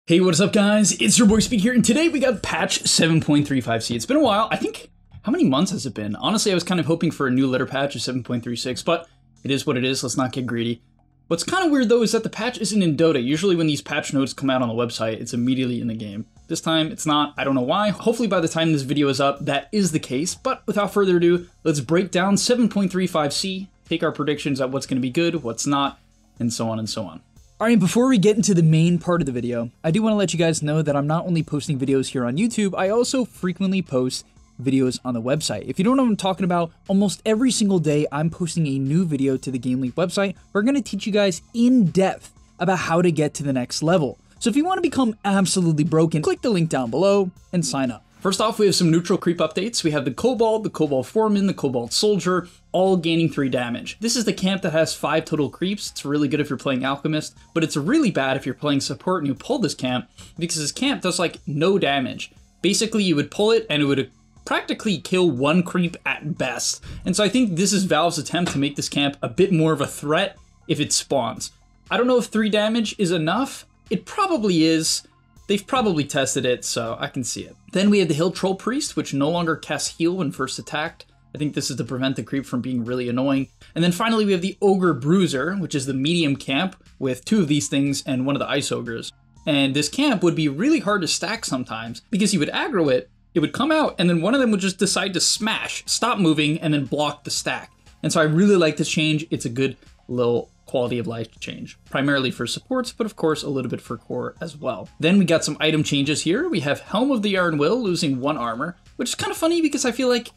Hey, what is up guys? It's your boy Speak here, and today we got patch 7.35c. It's been a while. I think, how many months has it been? Honestly, I was kind of hoping for a new litter patch of 7.36, but it is what it is. Let's not get greedy. What's kind of weird though is that the patch isn't in Dota. Usually when these patch notes come out on the website, it's immediately in the game. This time it's not. I don't know why. Hopefully by the time this video is up, that is the case. But without further ado, let's break down 7.35c, take our predictions at what's going to be good, what's not, and so on and so on. Alright, before we get into the main part of the video, I do want to let you guys know that I'm not only posting videos here on YouTube, I also frequently post videos on the website. If you don't know what I'm talking about, almost every single day I'm posting a new video to the GameLeap website. We're going to teach you guys in depth about how to get to the next level. So if you want to become absolutely broken, click the link down below and sign up. First off, we have some neutral creep updates. We have the Cobalt Foreman, the Cobalt Soldier, all gaining 3 damage. This is the camp that has 5 total creeps. It's really good if you're playing Alchemist, but it's really bad if you're playing support and you pull this camp, because this camp does like no damage. Basically, you would pull it and it would practically kill 1 creep at best. And so I think this is Valve's attempt to make this camp a bit more of a threat if it spawns. I don't know if 3 damage is enough. It probably is. They've probably tested it, so I can see it. Then we have the Hill Troll Priest, which no longer casts heal when first attacked. I think this is to prevent the creep from being really annoying. And then finally we have the Ogre Bruiser, which is the medium camp with 2 of these things and one of the Ice Ogres. And this camp would be really hard to stack sometimes because you would aggro it, it would come out, and then one of them would just decide to smash, stop moving, and then block the stack. And so I really like this change. It's a good little quality of life change, primarily for supports, but of course a little bit for core as well. Then we got some item changes here. We have Helm of the Iron Will losing 1 armor, which is kind of funny because I feel like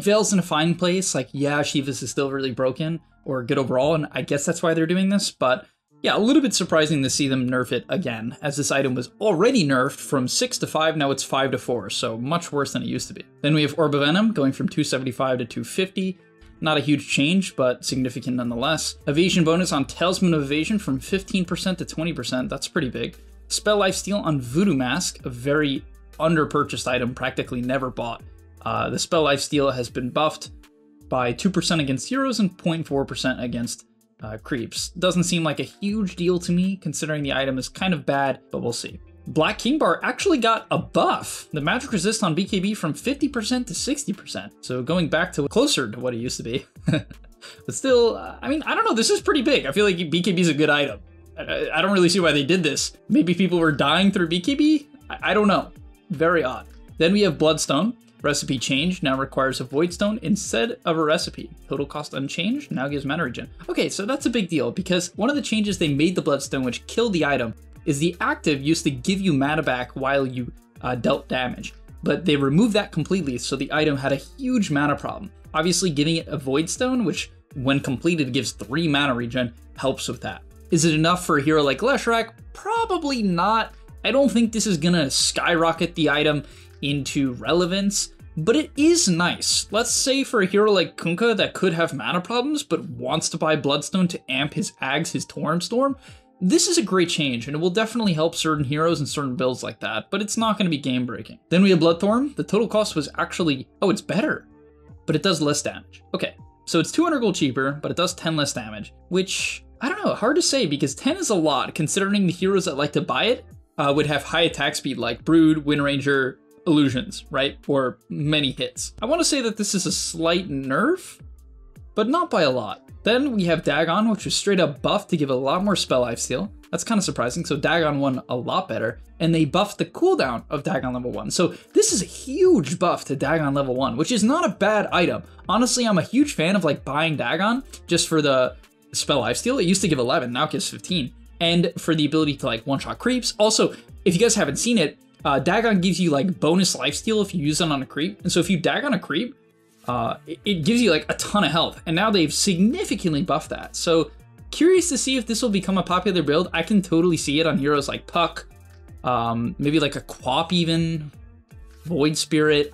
Veil's in a fine place. Like, yeah, Shivas is still really broken or good overall, and I guess that's why they're doing this, but yeah, a little bit surprising to see them nerf it again, as this item was already nerfed from 6 to 5, now it's 5 to 4, so much worse than it used to be. Then we have Orb of Venom going from 275 to 250. Not a huge change, but significant nonetheless. Evasion bonus on Talisman of Evasion from 15% to 20%, that's pretty big. Spell Lifesteal on Voodoo Mask, a very under-purchased item, practically never bought. The Spell Lifesteal has been buffed by 2% against heroes and 0.4% against creeps. Doesn't seem like a huge deal to me, considering the item is kind of bad, but we'll see. Black King Bar actually got a buff. The magic resist on BKB from 50% to 60%. So going back to closer to what it used to be. But still, I mean, I don't know, this is pretty big. I feel like BKB is a good item. I don't really see why they did this. Maybe people were dying through BKB? I don't know. Very odd. Then we have Bloodstone. Recipe change now requires a Void Stone instead of a recipe. Total cost unchanged, now gives mana regen. Okay, so that's a big deal because one of the changes they made the Bloodstone, which killed the item, is the active used to give you mana back while you dealt damage. But they removed that completely, so the item had a huge mana problem. Obviously giving it a Void Stone, which when completed gives 3 mana regen, helps with that. Is it enough for a hero like Leshrac? Probably not. I don't think this is gonna skyrocket the item into relevance, but it is nice. Let's say for a hero like Kunkka that could have mana problems, but wants to buy Bloodstone to amp his Ags, his Torrent Storm, this is a great change, and it will definitely help certain heroes and certain builds like that, but it's not going to be game breaking. Then we have Bloodthorn. The total cost was actually, oh, it's better, but it does less damage. Okay, so it's 200 gold cheaper, but it does 10 less damage, which, I don't know, hard to say because 10 is a lot considering the heroes that like to buy it would have high attack speed like Brood, Windranger, Illusions, right? Or many hits. I want to say that this is a slight nerf, but not by a lot. Then we have Dagon, which was straight up buffed to give a lot more spell lifesteal. That's kind of surprising, so Dagon won a lot better, and they buffed the cooldown of Dagon level 1. So this is a huge buff to Dagon level 1, which is not a bad item. Honestly, I'm a huge fan of like buying Dagon just for the spell lifesteal. It used to give 11, now it gives 15. And for the ability to like one-shot creeps. Also, if you guys haven't seen it, Dagon gives you like bonus lifesteal if you use it on a creep. And so if you Dagon a creep, it gives you like a ton of health, and now they've significantly buffed that. So curious to see if this will become a popular build. I can totally see it on heroes like Puck, maybe like a Quap even, Void Spirit.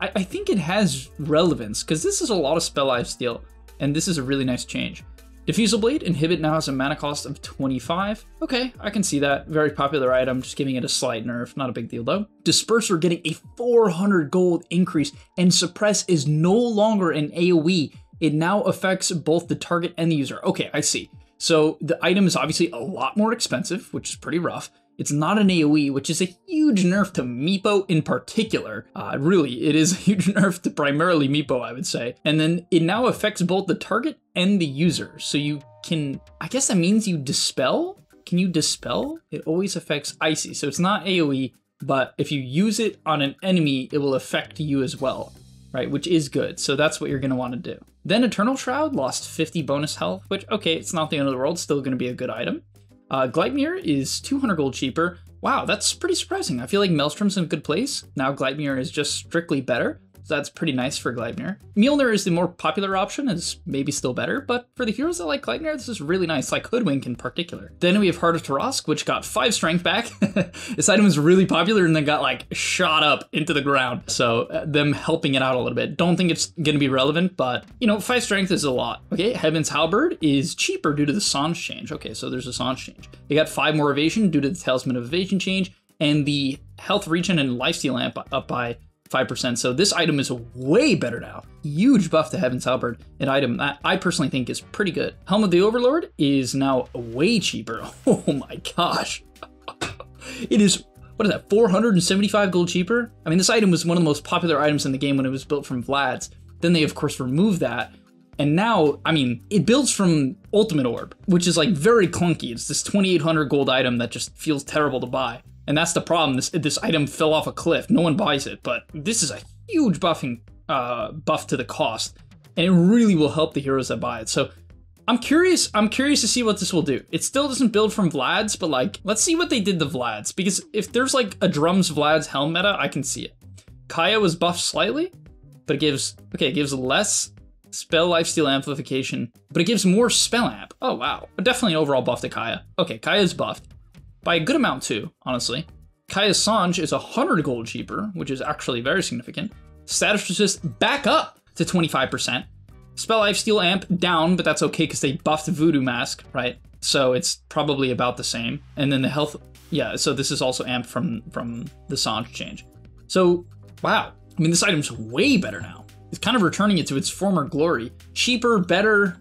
I think it has relevance because this is a lot of spell lifesteal, and this is a really nice change. Diffusal Blade, Inhibit now has a mana cost of 25. Okay, I can see that. Very popular item, just giving it a slight nerf. Not a big deal though. Disperser getting a 400 gold increase, and Suppress is no longer an AoE. It now affects both the target and the user. Okay, I see. So the item is obviously a lot more expensive, which is pretty rough. It's not an AoE, which is a huge nerf to Meepo in particular. Really, it is a huge nerf to primarily Meepo, I would say. And then it now affects both the target and the user. So you can, I guess that means you dispel? Can you dispel? It always affects Icy. So it's not AoE, but if you use it on an enemy, it will affect you as well, right? Which is good. So that's what you're going to want to do. Then Eternal Shroud lost 50 bonus health, which, okay, it's not the end of the world. Still going to be a good item. Gleipnir is 200 gold cheaper. Wow, that's pretty surprising. I feel like Maelstrom's in a good place. Now Gleipnir is just strictly better. So that's pretty nice for Gleipnir. Mjolnir is the more popular option, is maybe still better, but for the heroes that like Gleipnir, this is really nice, like Hoodwink in particular. Then we have Heart of Tarask, which got 5 strength back. This item was really popular and then got like shot up into the ground. So them helping it out a little bit. Don't think it's gonna be relevant, but you know, 5 strength is a lot. Okay, Heaven's Halberd is cheaper due to the Songe change. Okay, so there's a Songe change. They got 5 more evasion due to the Talisman of Evasion change, and the health regen and lifesteal amp up by 5%. So this item is way better now. Huge buff to Heaven's Halberd, an item that I personally think is pretty good. Helm of the Overlord is now way cheaper. Oh my gosh. It is, what is that, 475 gold cheaper? I mean, this item was one of the most popular items in the game when it was built from Vlad's. Then they, of course, removed that. And now, I mean, it builds from Ultimate Orb, which is like very clunky. It's this 2,800 gold item that just feels terrible to buy. And that's the problem. This item fell off a cliff. No one buys it, but this is a huge buff to the cost, and it really will help the heroes that buy it. So I'm curious to see what this will do. It still doesn't build from Vlad's, but like, let's see what they did to Vlad's, because if there's like a Drums Vlad's Helm meta, I can see it. Kaya was buffed slightly, but it gives less spell lifesteal amplification, but it gives more spell amp. Oh wow, definitely an overall buff to Kaya. Okay, Kaya's buffed. By a good amount too, honestly. Kaya's Songe is 100 gold cheaper, which is actually very significant. Status resist back up to 25%. Spell lifesteal amp down, but that's okay because they buffed Voodoo Mask, right? So it's probably about the same. And then the health, yeah, so this is also amp from the Songe change. So, wow. I mean, this item's way better now. It's kind of returning it to its former glory. Cheaper, better,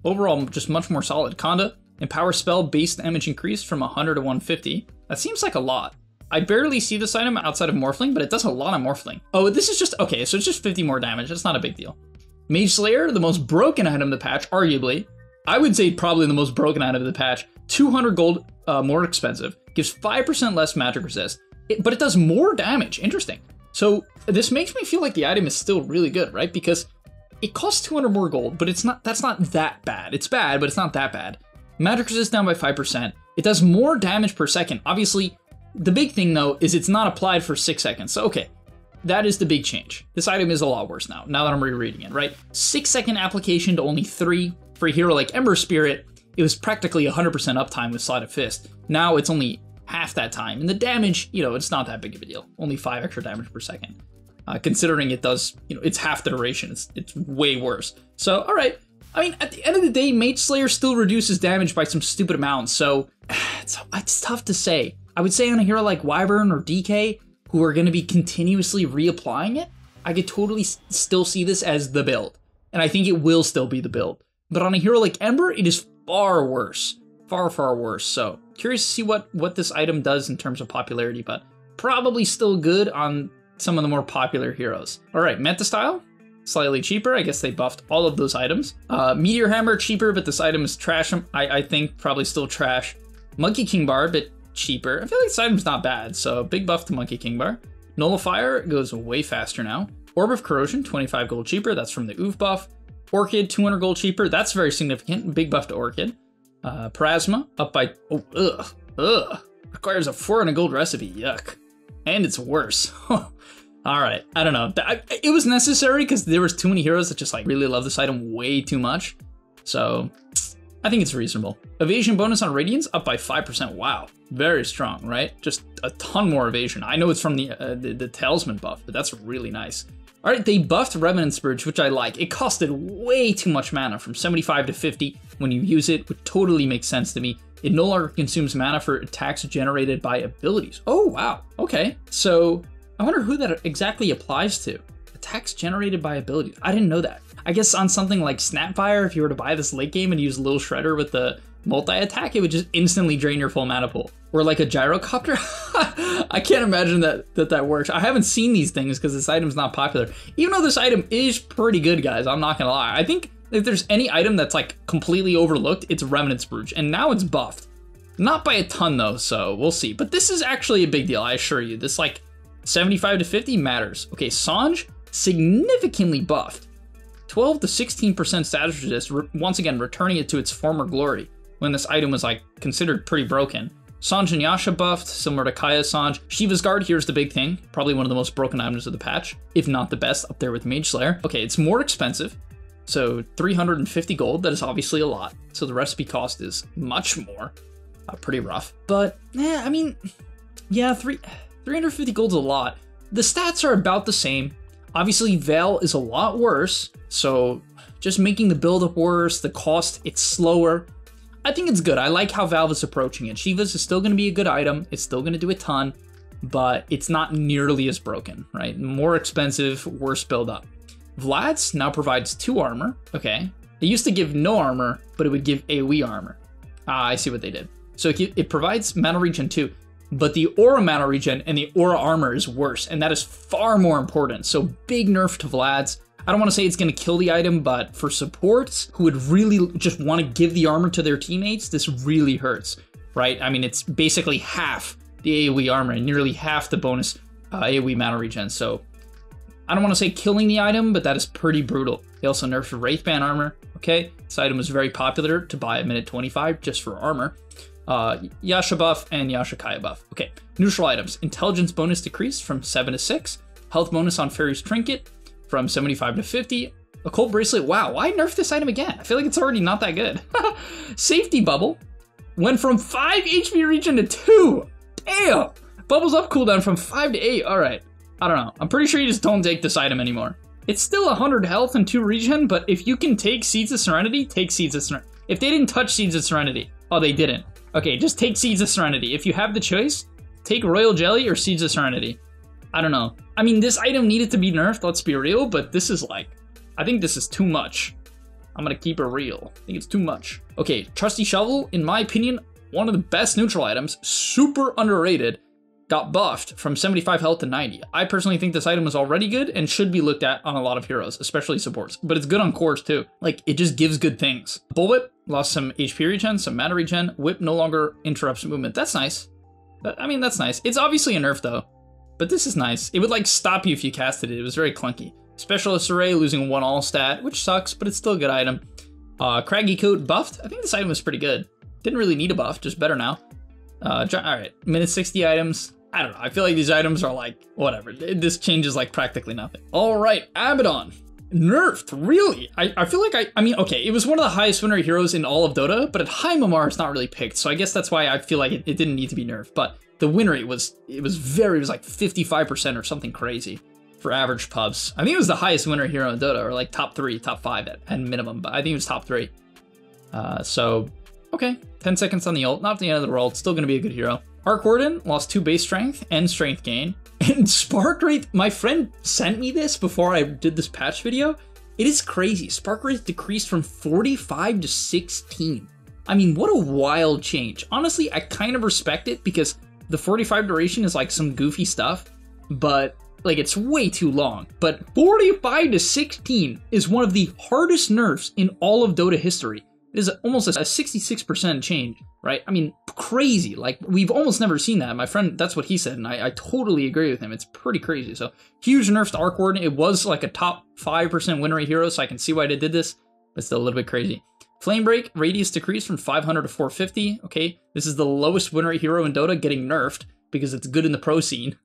overall just much more solid. Conda. Empower spell base damage increased from 100 to 150. That seems like a lot. I barely see this item outside of Morphling, but it does a lot of Morphling. Oh, this is just, okay, so it's just 50 more damage. That's not a big deal. Mage Slayer, the most broken item of the patch, arguably. I would say probably the most broken item of the patch. 200 gold more expensive. Gives 5% less magic resist, but it does more damage. Interesting. So this makes me feel like the item is still really good, right? Because it costs 200 more gold, but that's not that bad. It's bad, but it's not that bad. Magic resist down by 5%. It does more damage per second. Obviously, the big thing though is it's not applied for 6 seconds. So okay, that is the big change. This item is a lot worse now that I'm rereading it, right? 6-second application to only 3. For a hero like Ember Spirit, it was practically 100% uptime with Sleight of Fist. Now it's only half that time. And the damage, you know, it's not that big of a deal. Only 5 extra damage per second. Considering it does, you know, it's half the duration. It's way worse. So, all right. I mean, at the end of the day, Mage Slayer still reduces damage by some stupid amount, so it's tough to say. I would say on a hero like Wyvern or DK, who are going to be continuously reapplying it, I could totally still see this as the build. And I think it will still be the build. But on a hero like Ember, it is far worse. Far, far worse. So, curious to see what this item does in terms of popularity, but probably still good on some of the more popular heroes. All right, Meta Style. Slightly cheaper. I guess they buffed all of those items. Meteor Hammer, cheaper, but this item is trash. I think probably still trash. Monkey King Bar, a bit cheaper. I feel like this item's not bad, so big buff to Monkey King Bar. Nullifier goes way faster now. Orb of Corrosion, 25 gold cheaper. That's from the Oof buff. Orchid, 200 gold cheaper. That's very significant. Big buff to Orchid. Parasma, up by... Oh, ugh. Requires a 400 gold recipe. Yuck. And it's worse. All right, I don't know. It was necessary because there was too many heroes that just like really love this item way too much. So I think it's reasonable. Evasion bonus on Radiance up by 5%. Wow, very strong, right? Just a ton more evasion. I know it's from the Talisman buff, but that's really nice. All right, they buffed Revenant's Bridge, which I like. It costed way too much mana, from 75 to 50 when you use it, which totally makes sense to me. It no longer consumes mana for attacks generated by abilities. Oh, wow. Okay, so I wonder who that exactly applies to. Attacks generated by abilities. I didn't know that. I guess on something like Snapfire, if you were to buy this late game and use Lil Shredder with the multi-attack, it would just instantly drain your full mana pool. Or like a gyrocopter. I can't imagine that works. I haven't seen these things because this item's not popular. Even though this item is pretty good, guys, I'm not gonna lie. I think if there's any item that's like completely overlooked, it's Remnant's Brooch, and now it's buffed. Not by a ton though, so we'll see. But this is actually a big deal, I assure you. This like 75 to 50 matters. Okay, Sange, significantly buffed. 12 to 16% status resist, once again returning it to its former glory when this item was like considered pretty broken. Sange and Yasha buffed, similar to Kaya's Sange. Shiva's Guard, here's the big thing. Probably one of the most broken items of the patch, if not the best, up there with Mage Slayer. Okay, it's more expensive, so 350 gold, that is obviously a lot. So the recipe cost is much more, pretty rough. But, I mean, yeah, 350 gold's a lot. The stats are about the same. Obviously, Veil is a lot worse, so just making the build-up worse, the cost, it's slower. I think it's good. I like how Valve is approaching it. Shiva's is still going to be a good item. It's still going to do a ton, but it's not nearly as broken, right? More expensive, worse build-up. Vlad's now provides 2 armor. Okay. It used to give no armor, but it would give AoE armor. I see what they did. So it provides mana regen 2, but the aura mana regen and the aura armor is worse, and that is far more important. So big nerf to Vlad's. I don't want to say it's going to kill the item, but for supports who would really just want to give the armor to their teammates, this really hurts, right? I mean, it's basically half the AoE armor and nearly half the bonus AoE mana regen. So I don't want to say killing the item, but that is pretty brutal. They also nerfed Wraithband armor. Okay, this item was very popular to buy at minute 25 just for armor. Yasha buff and Yasha Kaya buff. Okay, neutral items. Intelligence bonus decreased from 7 to 6. Health bonus on Fairy's Trinket from 75 to 50. Occult Bracelet, wow, why nerf this item again? I feel like it's already not that good. Safety Bubble went from 5 HP regen to 2. Damn! Bubbles up cooldown from 5 to 8. All right, I don't know. I'm pretty sure you just don't take this item anymore. It's still 100 health and 2 regen, but if you can take Seeds of Serenity, take Seeds of Serenity. If they didn't touch Seeds of Serenity, oh, they didn't. Okay, just take Seeds of Serenity. If you have the choice, take Royal Jelly or Seeds of Serenity. I don't know. I mean, this item needed to be nerfed, let's be real, but this is like, I think this is too much. I'm gonna keep it real. I think it's too much. Okay, Trusty Shovel, in my opinion, one of the best neutral items, super underrated, got buffed from 75 health to 90. I personally think this item is already good and should be looked at on a lot of heroes, especially supports, but it's good on cores too. Like, it just gives good things. Bullwhip lost some HP regen, some mana regen. Whip no longer interrupts movement. That's nice. I mean, that's nice. It's obviously a nerf though, but this is nice. It would like stop you if you casted it. It was very clunky. Specialist Array losing 1 all stat, which sucks, but it's still a good item. Craggy Coat buffed. I think this item was pretty good. Didn't really need a buff, just better now. All right, minute 60 items. I don't know. I feel like these items are like, whatever. This changes like practically nothing. All right, Abaddon. Nerfed, really? I feel like I mean, okay, it was one of the highest win rate heroes in all of Dota, but at high Mamar it's not really picked, so I guess that's why I feel like it didn't need to be nerfed, but the win rate was like 55% or something crazy for average pubs. I think it was the highest win rate hero in Dota, or like top 3, top 5 at minimum, but I think it was top 3. So, okay, 10 seconds on the ult, not the end of the world, still gonna be a good hero. Arc Warden lost 2 base strength and strength gain. And Spark Rate, my friend sent me this before I did this patch video. It is crazy. Spark Rate decreased from 45 to 16. I mean, what a wild change. Honestly, I kind of respect it because the 45 duration is like some goofy stuff, but like it's way too long. But 45 to 16 is one of the hardest nerfs in all of Dota history. It is almost a 66% change, right? I mean, crazy. Like, we've almost never seen that. My friend, that's what he said, and I totally agree with him. It's pretty crazy. So, huge nerfs to Arc Warden. It was like a top 5% win rate hero, so I can see why they did this, but still a little bit crazy. Flame Break, radius decreased from 500 to 450. Okay, this is the lowest win rate hero in Dota getting nerfed because it's good in the pro scene.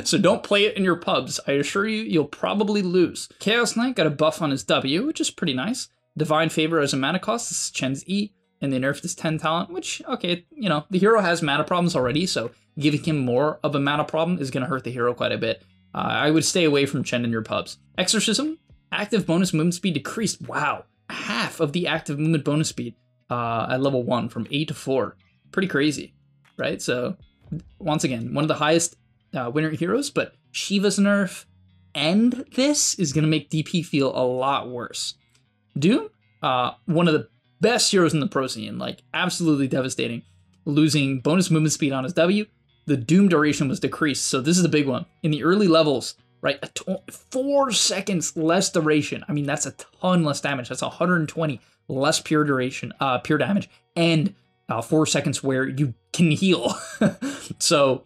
So don't play it in your pubs. I assure you, you'll probably lose. Chaos Knight got a buff on his W, which is pretty nice. Divine Favor as a mana cost, this is Chen's E, and they nerfed his 10 talent, which, okay, you know, the hero has mana problems already, so giving him more of a mana problem is going to hurt the hero quite a bit. I would stay away from Chen in your pubs. Exorcism, active bonus movement speed decreased. Wow, half of the active movement bonus speed at level 1 from 8 to 4. Pretty crazy, right? So, once again, one of the highest winner heroes, but Shiva's nerf and this is going to make DP feel a lot worse. Doom, one of the best heroes in the pro scene, like absolutely devastating. Losing bonus movement speed on his W, the doom duration was decreased. So this is the big one. In the early levels, right, 4 seconds less duration. I mean, that's a ton less damage. That's 120 less pure duration, pure damage, and 4 seconds where you can heal. So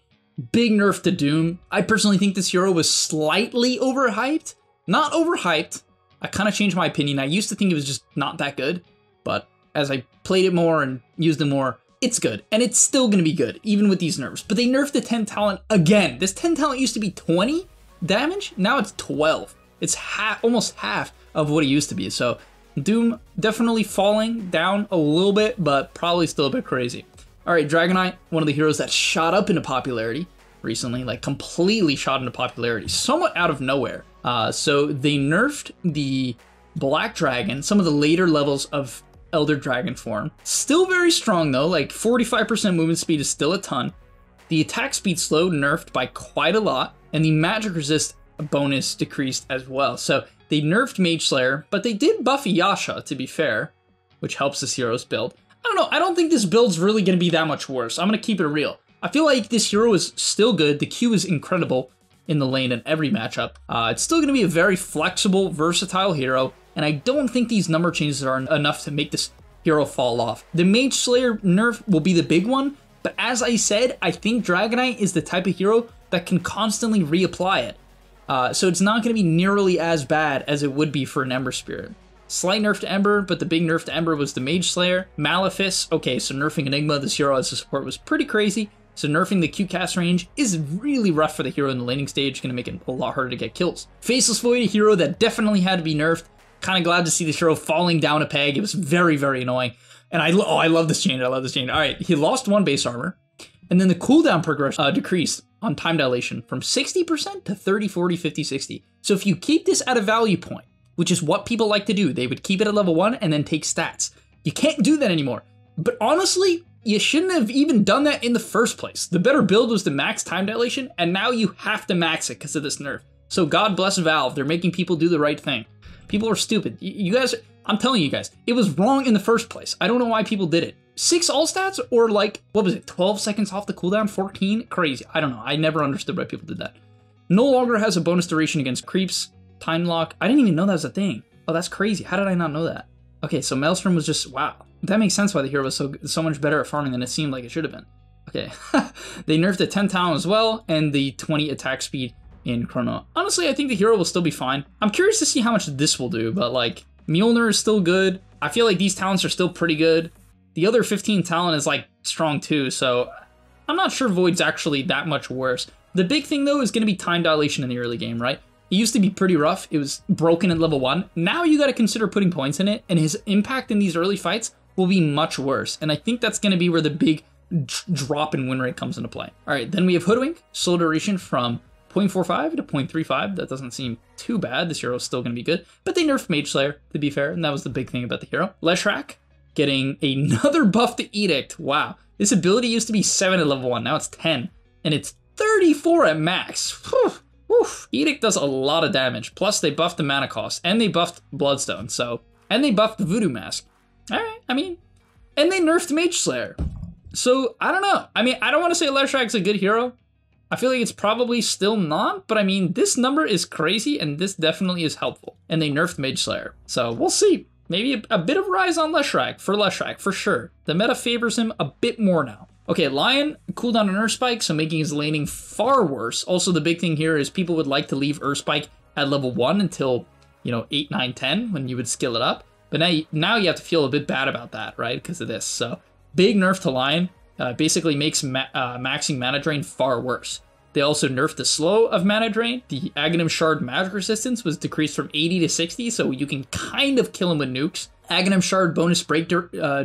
big nerf to Doom. I personally think this hero was slightly overhyped. Not overhyped. I kind of changed my opinion. I used to think it was just not that good, but as I played it more and used it more, it's good. And it's still going to be good, even with these nerfs. But they nerfed the 10 talent again. This 10 talent used to be 20 damage. Now it's 12. It's almost half of what it used to be. So Doom definitely falling down a little bit, but probably still a bit crazy. All right, Dragonite, one of the heroes that shot up into popularity recently, like completely shot into popularity, somewhat out of nowhere. So they nerfed the Black Dragon, some of the later levels of Elder Dragon form. Still very strong though, like 45% movement speed is still a ton. The attack speed slow nerfed by quite a lot, and the magic resist bonus decreased as well. So they nerfed Mage Slayer, but they did buff Yasha, to be fair, which helps this hero's build. I don't know, I don't think this build's really going to be that much worse. I'm going to keep it real. I feel like this hero is still good. The Q is incredible in the lane in every matchup. It's still going to be a very flexible, versatile hero, and I don't think these number changes are enough to make this hero fall off. The Mage Slayer nerf will be the big one, but as I said, I think Dragonite is the type of hero that can constantly reapply it. So it's not going to be nearly as bad as it would be for an Ember Spirit. Slight nerf to Ember, but the big nerf to Ember was the Mage Slayer. Malefice, okay, so nerfing Enigma, this hero as a support was pretty crazy. So nerfing the Q cast range is really rough for the hero in the laning stage, going to make it a lot harder to get kills. Faceless Void, a hero that definitely had to be nerfed. Kind of glad to see this hero falling down a peg. It was very, very annoying. And I love this change. I love this change. All right, he lost 1 base armor, and then the cooldown progression decreased on time dilation from 60% to 30, 40, 50, 60. So if you keep this at a value point, which is what people like to do, they would keep it at level 1 and then take stats. You can't do that anymore. But honestly, you shouldn't have even done that in the first place. The better build was the max time dilation, and now you have to max it because of this nerf. So God bless Valve, they're making people do the right thing. People are stupid. You guys, I'm telling you guys, it was wrong in the first place. I don't know why people did it. 6 all stats or like, what was it, 12 seconds off the cooldown, 14? Crazy. I don't know. I never understood why people did that. No longer has a bonus duration against creeps. Time lock. I didn't even know that was a thing. Oh, that's crazy. How did I not know that? Okay, so Maelstrom was just, wow. That makes sense why the hero was so much better at farming than it seemed like it should have been. Okay. They nerfed the 10 talent as well, and the 20 attack speed in Chrono. Honestly, I think the hero will still be fine. I'm curious to see how much this will do, but like, Mjolnir is still good. I feel like these talents are still pretty good. The other 15 talent is like strong too, so I'm not sure Void's actually that much worse. The big thing though is going to be time dilation in the early game, right? It used to be pretty rough. It was broken at level 1. Now you got to consider putting points in it, and his impact in these early fights will be much worse. And I think that's going to be where the big drop in win rate comes into play. All right, then we have Hoodwink, slow duration from 0.45 to 0.35. That doesn't seem too bad. This hero is still going to be good, but they nerfed Mage Slayer, to be fair, and that was the big thing about the hero. Leshrac getting another buff to Edict. Wow. This ability used to be 7 at level 1. Now it's 10, and it's 34 at max. Whew. Oof. Edict does a lot of damage. Plus, they buffed the mana cost, and they buffed Bloodstone, and they buffed the Voodoo Mask. Alright, I mean, and they nerfed Mage Slayer. So, I don't know. I mean, I don't want to say Leshrac's a good hero. I feel like it's probably still not, but I mean, this number is crazy, and this definitely is helpful. And they nerfed Mage Slayer. So, we'll see. Maybe a bit of rise on Leshrac, for sure. The meta favors him a bit more now. Okay, Lion, cooldown on Earthspike, so making his laning far worse. Also, the big thing here is people would like to leave Earthspike at level 1 until, 8, 9, 10, when you would skill it up. But now you have to feel a bit bad about that, right, because of this. So, big nerf to Lion, basically makes maxing mana drain far worse. They also nerfed the slow of mana drain. The Aghanim Shard magic resistance was decreased from 80 to 60, so you can kind of kill him with nukes. Aghanim Shard bonus break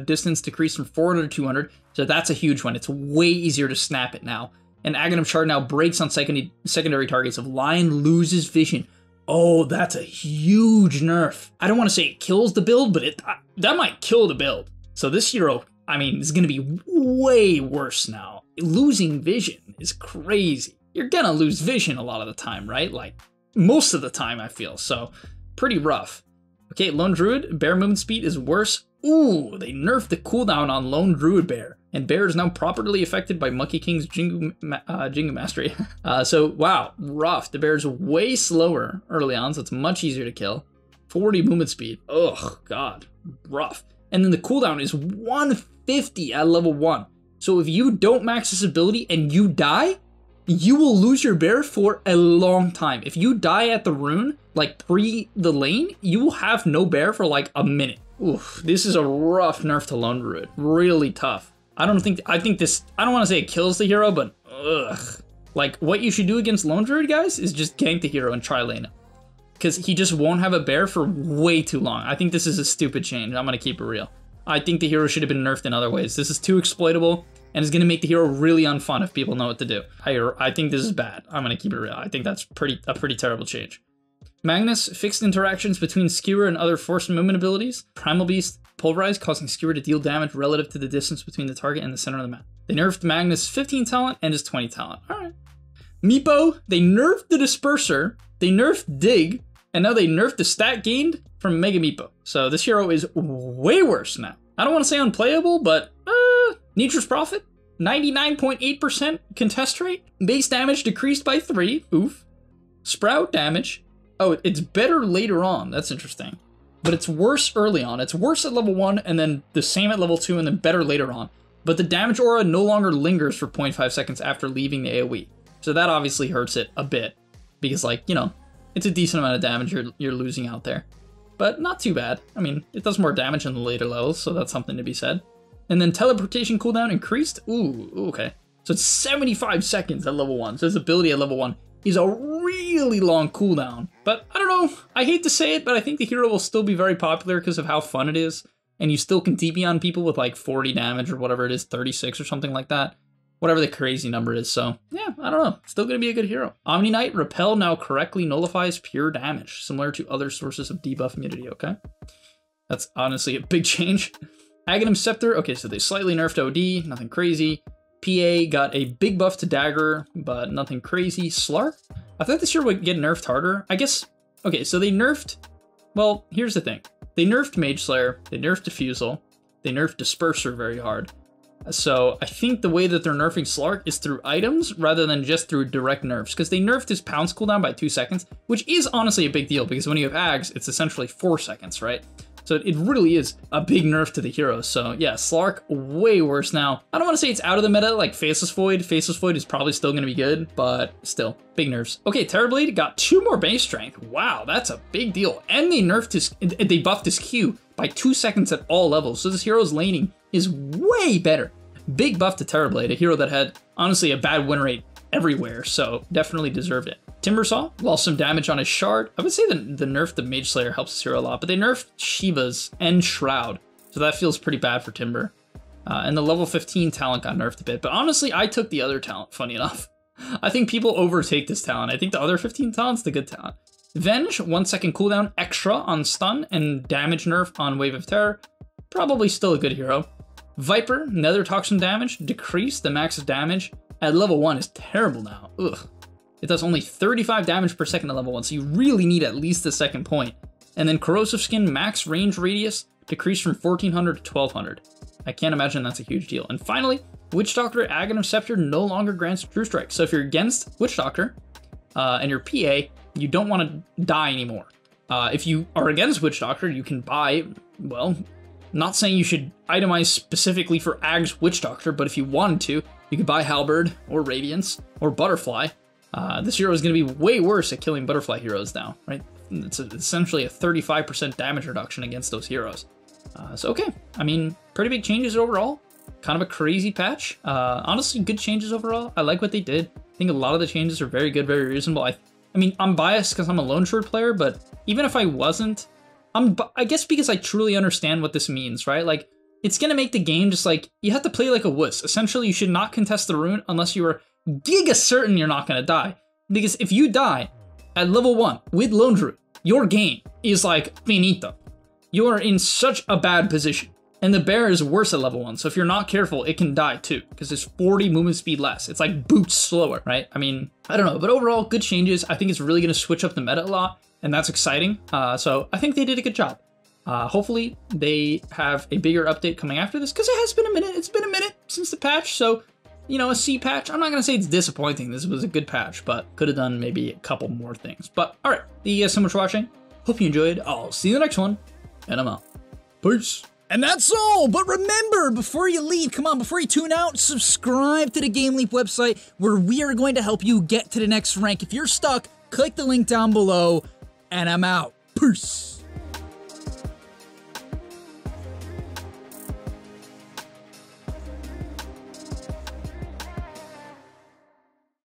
distance decreased from 400 to 200, so that's a huge one. It's way easier to snap it now. And Aghanim Shard now breaks on secondary targets if Lion loses vision. Oh, that's a huge nerf. I don't want to say it kills the build, but that might kill the build. So this hero, I mean, is going to be way worse now. Losing vision is crazy. You're going to lose vision a lot of the time, right? Like, most of the time, I feel. So, pretty rough. Okay, Lone Druid, Bear Movement Speed is worse. Ooh, they nerfed the cooldown on Lone Druid Bear, and Bear is now properly affected by Monkey King's Jingu Mastery. So, wow, rough. The Bear's way slower early on, so it's much easier to kill. 40 movement speed. Ugh, God, rough. And then the cooldown is 150 at level 1. So if you don't max this ability and you die, you will lose your bear for a long time. If you die at the rune, like pre the lane, you will have no bear for like a minute. Oof, this is a rough nerf to Lone Druid. Really tough. I don't want to say it kills the hero, but ugh. Like, what you should do against Lone Druid, guys, is just gank the hero and try lane him. Because he just won't have a bear for way too long. I think this is a stupid change. I'm going to keep it real. I think the hero should have been nerfed in other ways. This is too exploitable, and it's going to make the hero really unfun if people know what to do. I think this is bad. I'm going to keep it real. I think that's a pretty terrible change. Magnus fixed interactions between Skewer and other forced movement abilities. Primal Beast pulverized, causing Skewer to deal damage relative to the distance between the target and the center of the map. They nerfed Magnus' 15 talent and his 20 talent. Alright. Meepo, they nerfed the Disperser, they nerfed Dig, and now they nerfed the stat gained from Mega Meepo. So this hero is way worse now. I don't want to say unplayable, but Nature's Prophet, 99.8% contest rate. Base damage decreased by 3. Oof. Sprout damage. Oh, it's better later on. That's interesting. But it's worse early on. It's worse at level 1 and then the same at level 2 and then better later on. But the damage aura no longer lingers for 0.5 seconds after leaving the AoE. So that obviously hurts it a bit. Because, like, you know, it's a decent amount of damage you're losing out there. But not too bad. I mean, it does more damage in the later levels, so that's something to be said. And then teleportation cooldown increased. Ooh, okay. So it's 75 seconds at level 1. So his ability at level 1 is a really long cooldown. But I don't know. I hate to say it, but I think the hero will still be very popular because of how fun it is. And you still can TP on people with like 40 damage or whatever it is, 36 or something like that. Whatever the crazy number is. So yeah, I don't know. Still going to be a good hero. Omni Knight Repel now correctly nullifies pure damage, similar to other sources of debuff immunity, okay? That's honestly a big change. Aghanim Scepter, okay, so they slightly nerfed OD, nothing crazy. PA got a big buff to Dagger, but nothing crazy. Slark? I thought this year would get nerfed harder. I guess, okay, so they nerfed, well, here's the thing. They nerfed Mage Slayer, they nerfed Diffusal, they nerfed Disperser very hard. So I think the way that they're nerfing Slark is through items rather than just through direct nerfs, because they nerfed his pounce cooldown by 2 seconds, which is honestly a big deal because when you have Ags, it's essentially 4 seconds, right? So it really is a big nerf to the hero. So yeah, Slark, way worse now. I don't want to say it's out of the meta like Faceless Void. Faceless Void is probably still going to be good, but still, big nerfs. Okay, Terrorblade got 2 more base strength. Wow, that's a big deal. And they nerfed they buffed his Q by 2 seconds at all levels. So this hero's laning is way better. Big buff to Terrorblade, a hero that had, honestly, a bad win rate everywhere, so definitely deserved it. Timbersaw lost some damage on his Shard. I would say the nerf the Mage Slayer helps this hero a lot, but they nerfed Shiva's and Shroud, so that feels pretty bad for Timber. And the level 15 talent got nerfed a bit, but honestly, I took the other talent, funny enough. I think people overtake this talent. I think the other 15 talent's the good talent. Venge, 1 second cooldown extra on stun and damage nerf on Wave of Terror. Probably still a good hero. Viper, Nether Toxin damage, decreased. The max of damage at level 1 is terrible now. Ugh. It does only 35 damage per second at level 1, so you really need at least the second point. And then Corrosive Skin, max range radius, decreased from 1400 to 1200. I can't imagine that's a huge deal. And finally, Witch Doctor Aghanim Scepter no longer grants True Strike. So if you're against Witch Doctor and you're PA, you don't want to die anymore. If you are against Witch Doctor, you can buy, well, not saying you should itemize specifically for Ag's Witch Doctor, but if you wanted to, you could buy Halberd or Radiance or Butterfly. This hero is going to be way worse at killing Butterfly heroes now, right? It's essentially a 35% damage reduction against those heroes. So okay, I mean, pretty big changes overall. Kind of a crazy patch. Honestly, good changes overall. I like what they did. I think a lot of the changes are very good, very reasonable. I mean, I'm biased because I'm a Lone Shard player, but even if I wasn't, I guess because I truly understand what this means, right? Like, it's going to make the game just like, you have to play like a wuss. Essentially, you should not contest the rune unless you are giga certain you're not going to die. Because if you die at level 1 with Lone Druid, your game is like finito. You are in such a bad position. And the bear is worse at level 1, so if you're not careful, it can die too, because there's 40 movement speed less. It's like boots slower, right? I mean, I don't know, but overall, good changes. I think it's really going to switch up the meta a lot, and that's exciting. So I think they did a good job. Hopefully they have a bigger update coming after this, because it has been a minute. It's been a minute since the patch, so, you know, a C patch. I'm not going to say it's disappointing. This was a good patch, but could have done maybe a couple more things. But, alright, thank you guys so much for watching. Hope you enjoyed. I'll see you in the next one, and I'm out. Peace. And that's all, but remember, before you leave, come on, before you tune out, subscribe to the GameLeap website, where we are going to help you get to the next rank. If you're stuck, click the link down below, and I'm out. Peace.